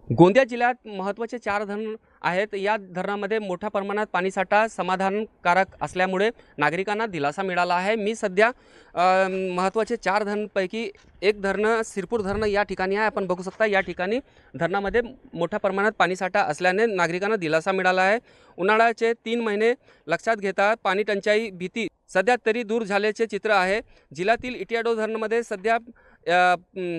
गोंदिया जिल्ह्यात महत्त्वाचे 4 धरण आहेत। या धरणामध्ये मोठ्या प्रमाणात पाणीसाठा समाधानकारक असल्यामुळे नागरिकांना दिलासा मिळाला आहे। मी सध्या महत्त्वाचे 4 धरणांपैकी एक धरण सिरपूर धरण या ठिकाणी आहे। आपण बघू शकता या ठिकाणी धरणामध्ये मोठ्या प्रमाणात पाणीसाठा असल्याने नागरिकांना दिलासा मिळाला आहे। उन्हाळ्याचे 3 महिने लक्षात घेता पाणी टंचाई भीती सध्या तरी दूर झाल्याचे चित्र आहे। जिल्ह्यातील इटियाडो धरणामध्ये सध्या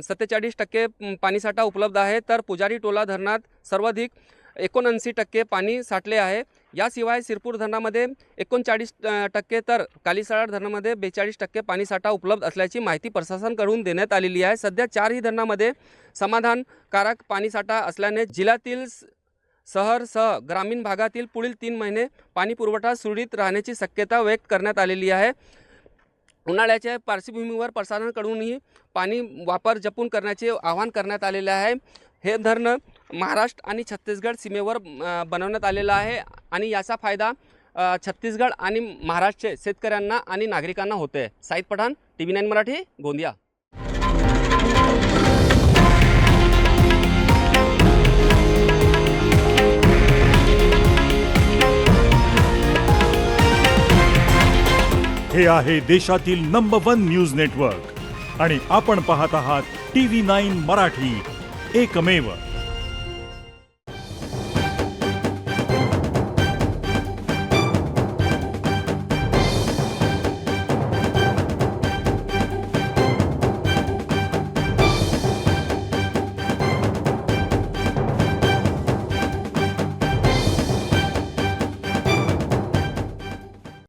47% पाणीसाठा उपलब्ध आहे, तर पुजारी टोला धरणात सर्वाधिक 79% पाणी साठले आहे। याशिवाय सिरपूर धरणामध्ये 39%, तर कालीसराड धरणामध्ये 42% पाणीसाठा उपलब्ध असल्याची माहिती प्रशासनाकडून देण्यात आलेली आहे। सध्या 4ही धरणामध्ये समाधानकारक पाणीसाठा असल्याने जिल्ह्यातील शहरसह ग्रामीण भागातील पुढील 3 महिने पाणी पुरवठा सुरळीत राहण्याची शक्यता व्यक्त करण्यात आलेली आहे। उन्हाळ्याच्या पार्श्वभूमीवर प्रशासनाकडूनही पाणी वापर जपून करण्याचे आवाहन करण्यात आलेले आहे। हे धरण महाराष्ट्र आणि छत्तीसगड सीमेवर बनवण्यात आलेलं आहे आणि याचा फायदा छत्तीसगड आणि महाराष्ट्र शेतकऱ्यांना आणि नागरिकांना होते। साईद पठाण, TV9 मराठी, गोंदिया। हे आहे देशातील नंबर 1 न्यूज नेटवर्क आणि आपण पाहत आहात TV9 मराठी, एकमेव।